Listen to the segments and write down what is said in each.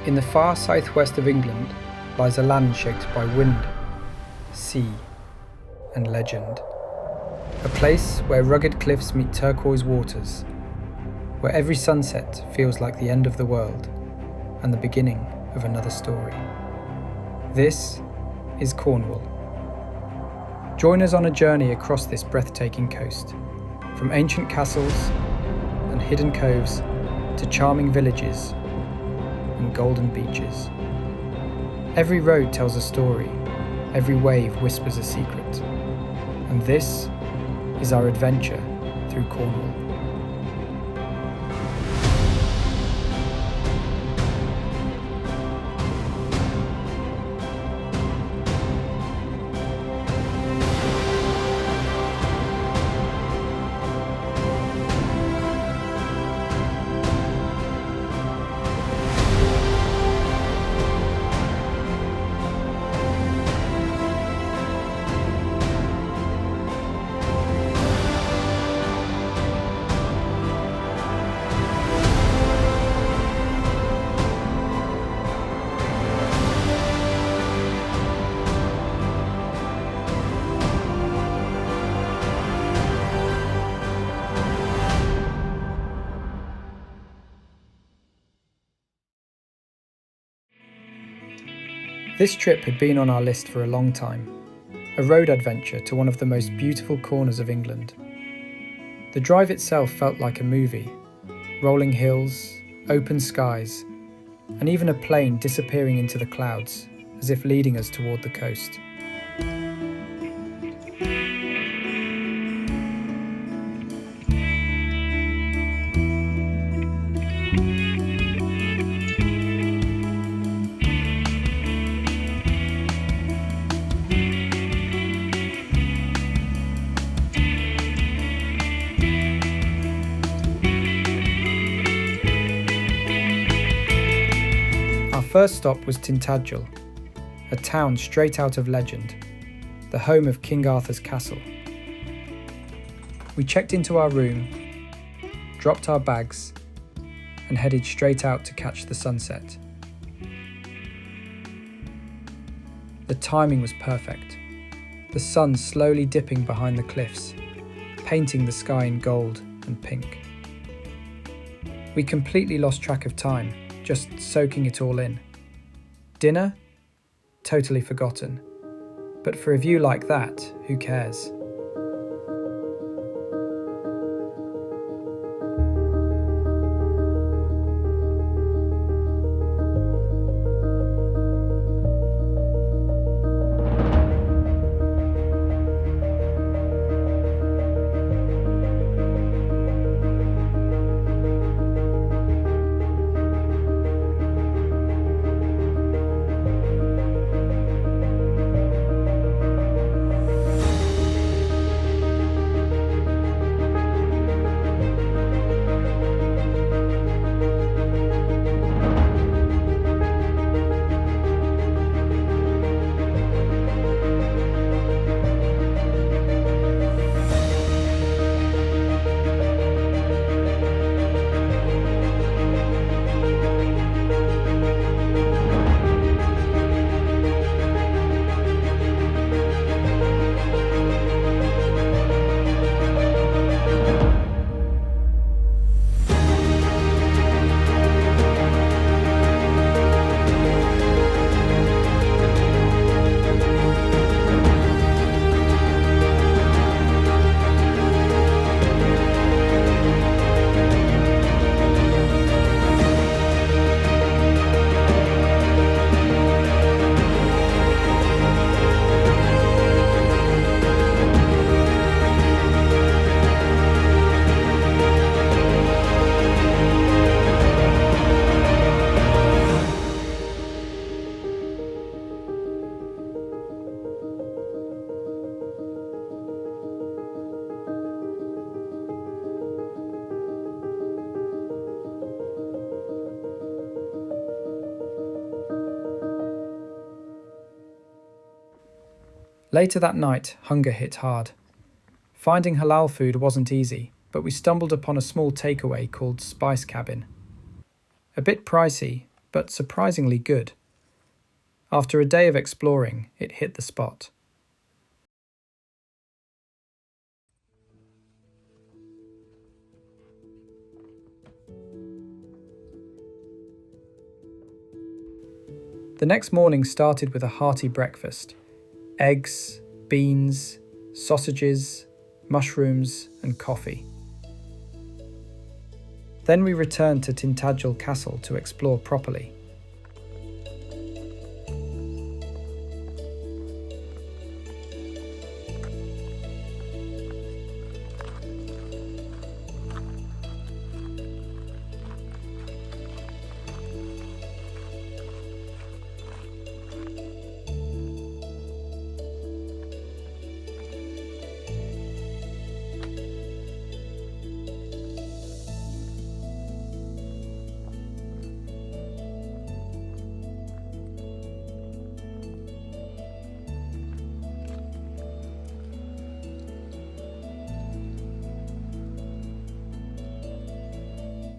In the far southwest of England lies a land shaped by wind, sea, and legend. A place where rugged cliffs meet turquoise waters, where every sunset feels like the end of the world and the beginning of another story. This is Cornwall. Join us on a journey across this breathtaking coast, from ancient castles and hidden coves to charming villages and golden beaches. Every road tells a story, every wave whispers a secret, and this is our adventure through Cornwall. This trip had been on our list for a long time, a road adventure to one of the most beautiful corners of England. The drive itself felt like a movie, rolling hills, open skies, and even a plane disappearing into the clouds, as if leading us toward the coast. First stop was Tintagel, a town straight out of legend, the home of King Arthur's castle. We checked into our room, dropped our bags, and headed straight out to catch the sunset. The timing was perfect, the sun slowly dipping behind the cliffs, painting the sky in gold and pink. We completely lost track of time, just soaking it all in. Dinner? Totally forgotten. But for a view like that, who cares? Later that night, hunger hit hard. Finding halal food wasn't easy, but we stumbled upon a small takeaway called Spice Cabin. A bit pricey, but surprisingly good. After a day of exploring, it hit the spot. The next morning started with a hearty breakfast. Eggs, beans, sausages, mushrooms and coffee. Then we returned to Tintagel Castle to explore properly.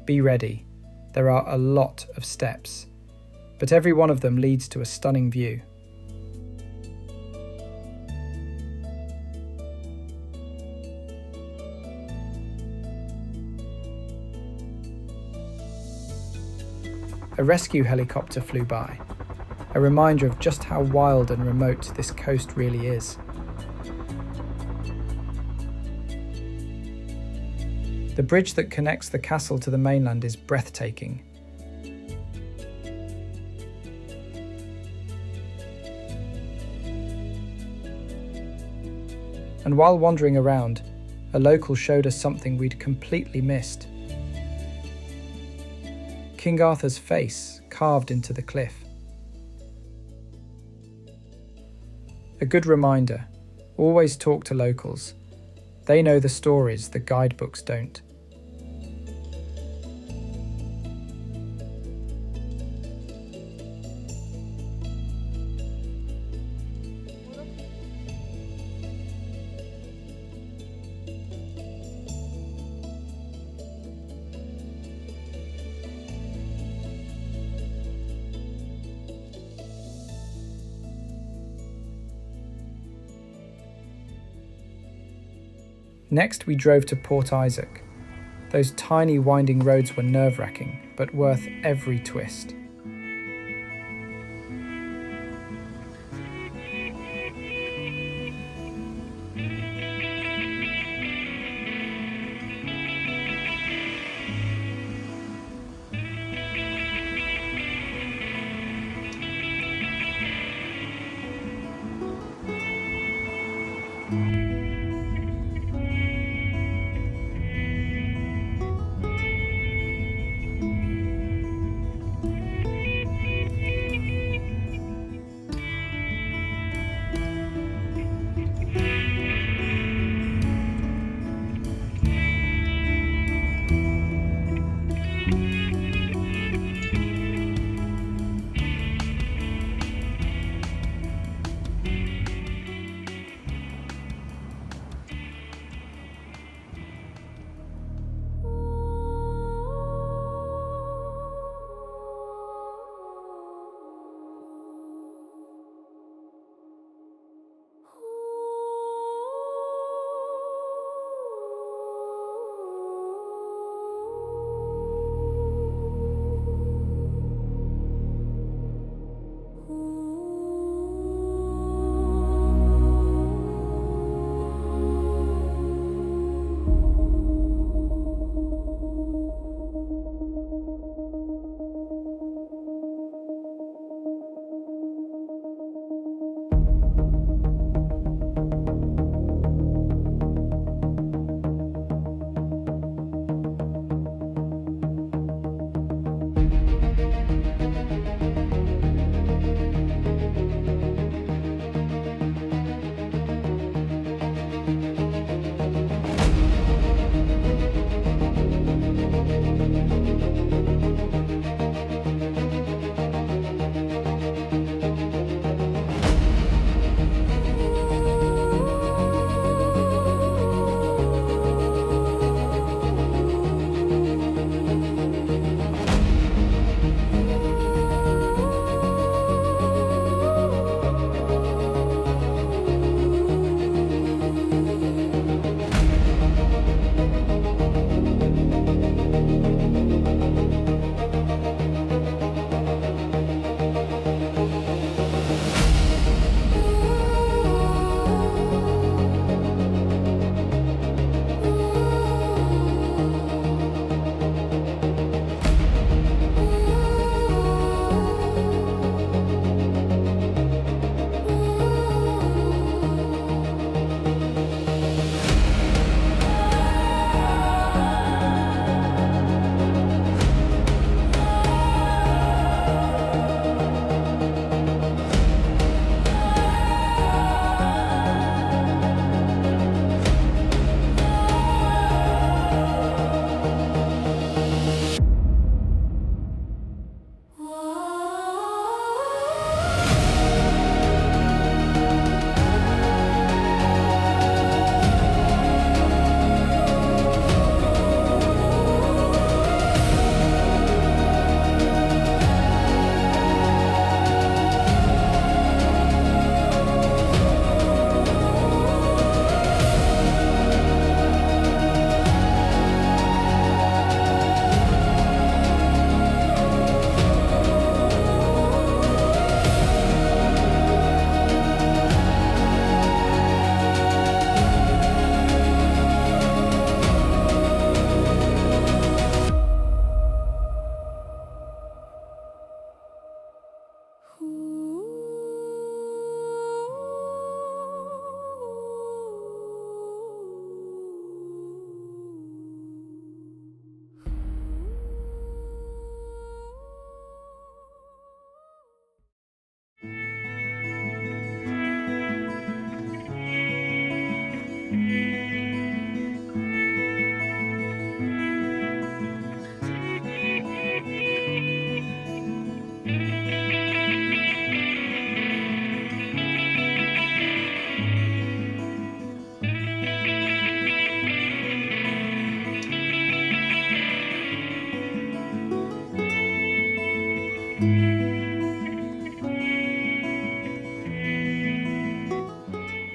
Be ready, there are a lot of steps, but every one of them leads to a stunning view. A rescue helicopter flew by, a reminder of just how wild and remote this coast really is. The bridge that connects the castle to the mainland is breathtaking. And while wandering around, a local showed us something we'd completely missed. King Arthur's face carved into the cliff. A good reminder, always talk to locals. They know the stories the guidebooks don't. Next, we drove to Port Isaac. Those tiny winding roads were nerve-wracking, but worth every twist.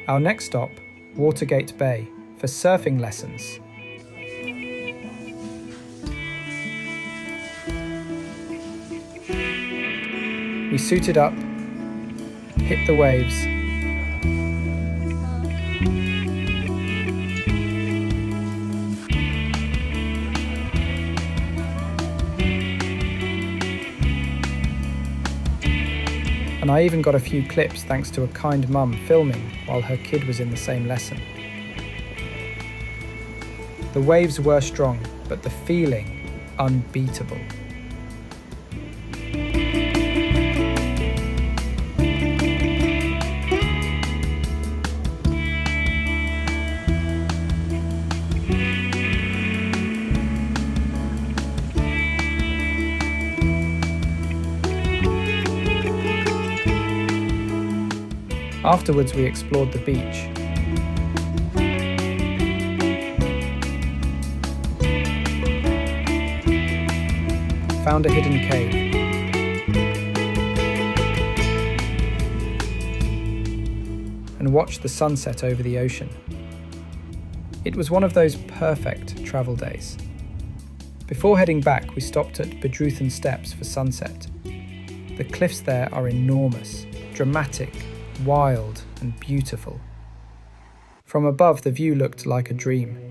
Our next stop, Watergate Bay, for surfing lessons. We suited up, hit the waves, and I even got a few clips thanks to a kind mum filming while her kid was in the same lesson. The waves were strong, but the feeling unbeatable. Afterwards, we explored the beach. Found a hidden cave. And watched the sunset over the ocean. It was one of those perfect travel days. Before heading back, we stopped at Bedruthen Steps for sunset. The cliffs there are enormous, dramatic, wild and beautiful. From above, the view looked like a dream.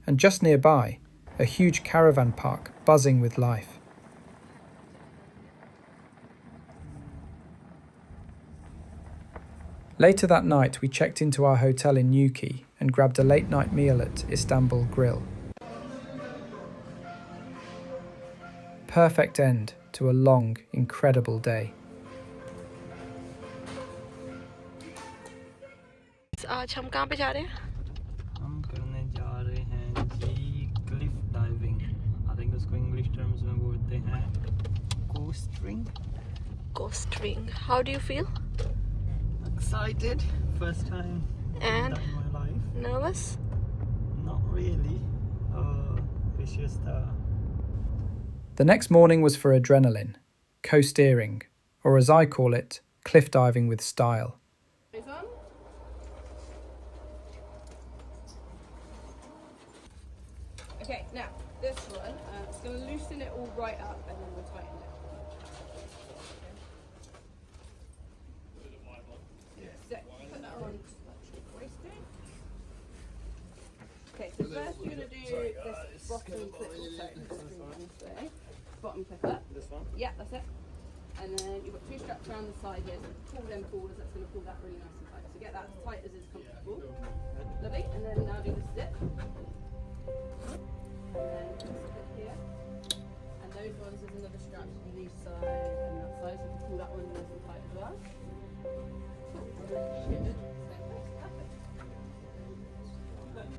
And just nearby, a huge caravan park buzzing with life. Later that night, we checked into our hotel in Newquay and grabbed a late-night meal at Istanbul Grill. Perfect end to a long, incredible day. आज हम कहाँ पे जा रहे हैं? हम करने जा रहे हैं जी क्लिफ डाइविंग. I think उसको इंग्लिश टर्म्स में बोलते हैं coastering. Coasteering. How do you feel? Excited. First time And in my life. nervous? Not really. It's just The next morning was for adrenaline, coasteering, or as I call it, cliff diving with style. Okay, now this one, it's going to loosen it all right up and then we'll tighten it. bottom clip, this way. Bottom clip up. This one? Yeah, that's it. And then you've got two straps around the side here, so pull them forward, that's going to pull that really nice and tight. So get that as tight as is comfortable. Lovely. And then now do the zip. And then this bit here. And those ones, there's another strap on these side and that side, so you can pull that one nice and tight as well. Cool. And then you should same place. Perfect.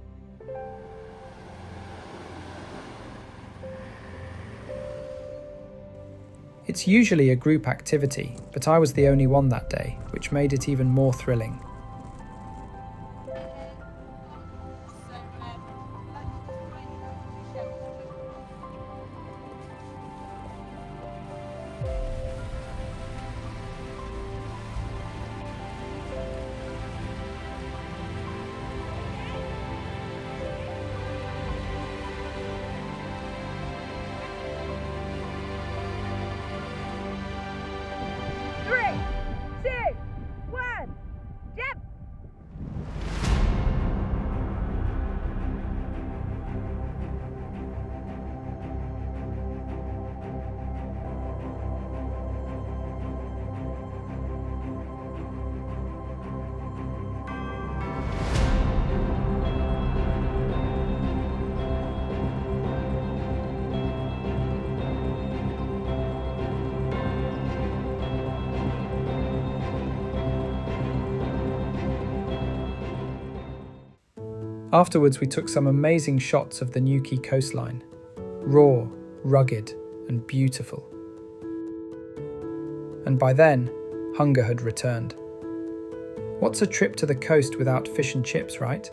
It's usually a group activity, but I was the only one that day, which made it even more thrilling. Afterwards, we took some amazing shots of the Newquay coastline. Raw, rugged, and beautiful. And by then, hunger had returned. What's a trip to the coast without fish and chips, right?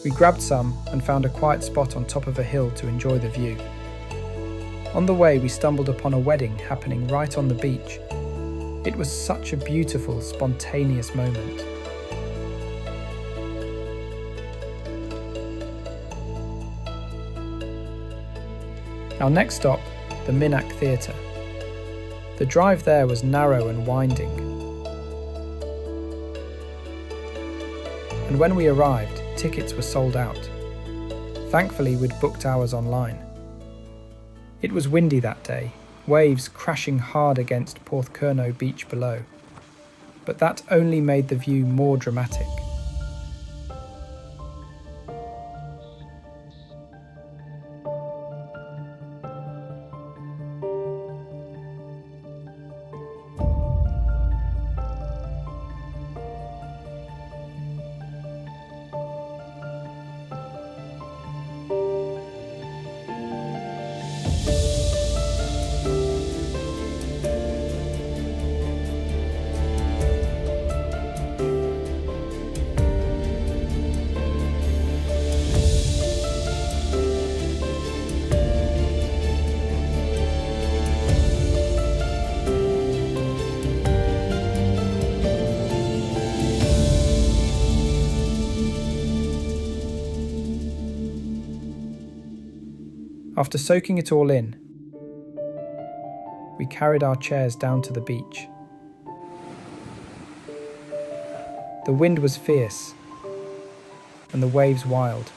We grabbed some and found a quiet spot on top of a hill to enjoy the view. On the way, we stumbled upon a wedding happening right on the beach. It was such a beautiful, spontaneous moment. Our next stop, the Minack Theatre. The drive there was narrow and winding. And when we arrived, tickets were sold out. Thankfully, we'd booked ours online. It was windy that day, waves crashing hard against Porthcurno beach below. But that only made the view more dramatic. After soaking it all in, we carried our chairs down to the beach. The wind was fierce and the waves wild.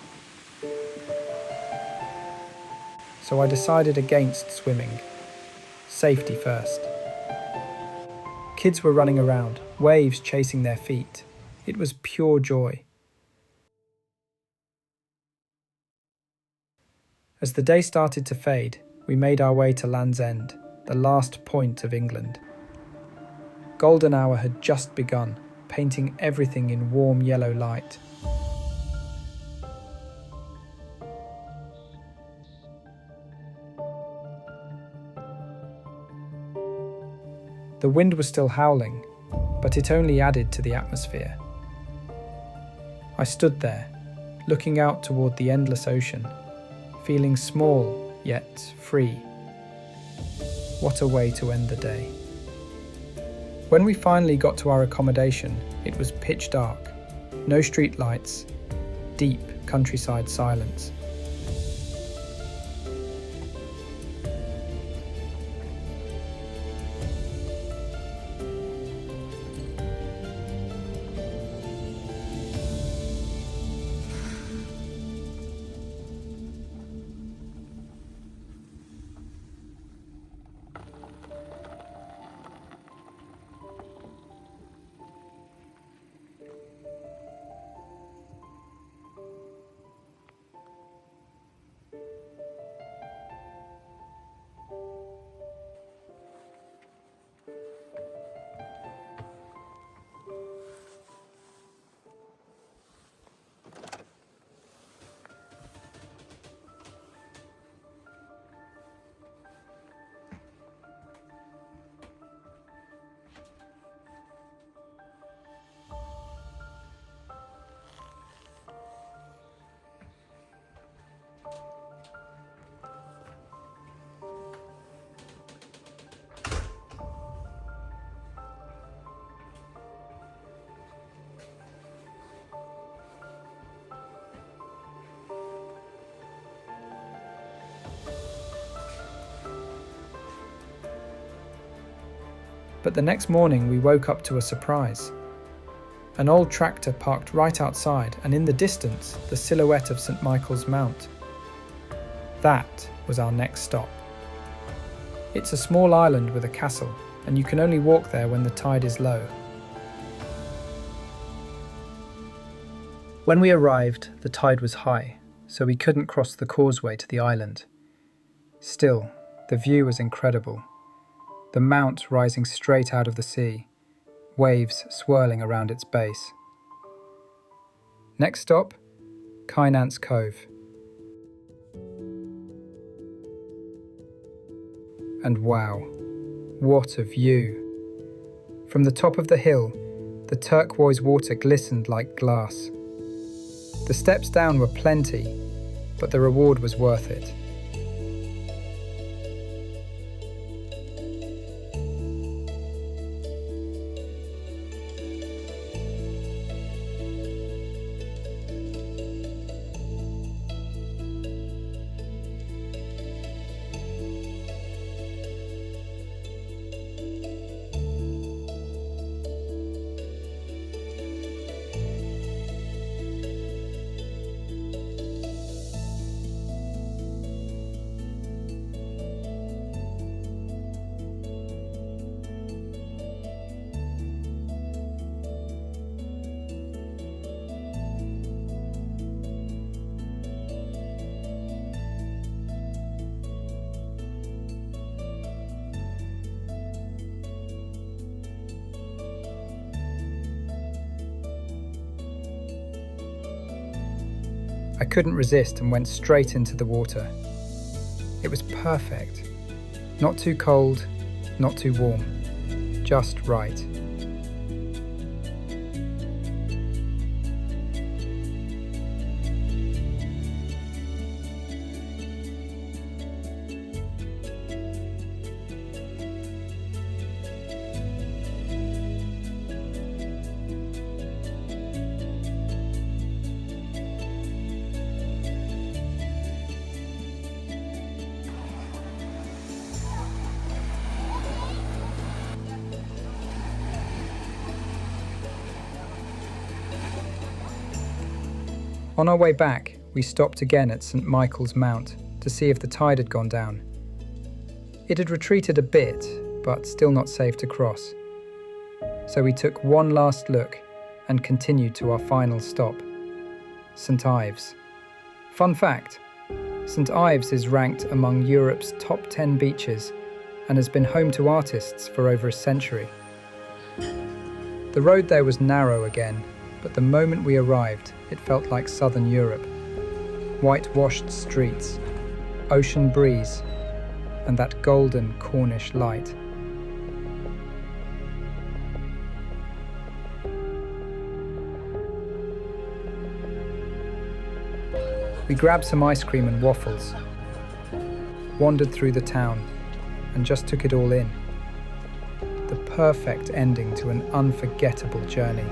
So I decided against swimming. Safety first. Kids were running around, waves chasing their feet. It was pure joy. As the day started to fade, we made our way to Land's End, the last point of England. Golden hour had just begun, painting everything in warm yellow light. The wind was still howling, but it only added to the atmosphere. I stood there, looking out toward the endless ocean, feeling small, yet free. What a way to end the day. When we finally got to our accommodation, it was pitch dark, no street lights, deep countryside silence. But the next morning we woke up to a surprise. An old tractor parked right outside, and in the distance, the silhouette of St Michael's Mount. That was our next stop. It's a small island with a castle, and you can only walk there when the tide is low. When we arrived, the tide was high, so we couldn't cross the causeway to the island. Still, the view was incredible. The mount rising straight out of the sea, waves swirling around its base. Next stop, Kynance Cove. And wow, what a view! From the top of the hill, the turquoise water glistened like glass. The steps down were plenty, but the reward was worth it. I couldn't resist and went straight into the water. It was perfect. Not too cold, not too warm. Just right. On our way back, we stopped again at St Michael's Mount to see if the tide had gone down. It had retreated a bit, but still not safe to cross. So we took one last look and continued to our final stop, St Ives. Fun fact, St Ives is ranked among Europe's top 10 beaches and has been home to artists for over a century. The road there was narrow again, but the moment we arrived, it felt like southern Europe. Whitewashed streets, ocean breeze, and that golden Cornish light. We grabbed some ice cream and waffles, wandered through the town, and just took it all in. The perfect ending to an unforgettable journey.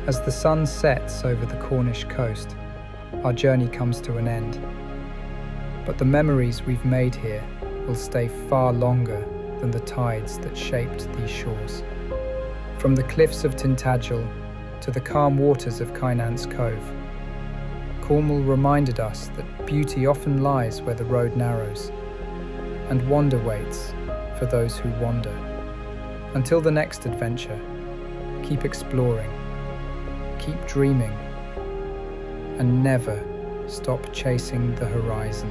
As the sun sets over the Cornish coast, our journey comes to an end. But the memories we've made here will stay far longer than the tides that shaped these shores. From the cliffs of Tintagel to the calm waters of Kynance Cove, Cornwall reminded us that beauty often lies where the road narrows, and wonder waits for those who wander. Until the next adventure, keep exploring, keep dreaming, and never stop chasing the horizon.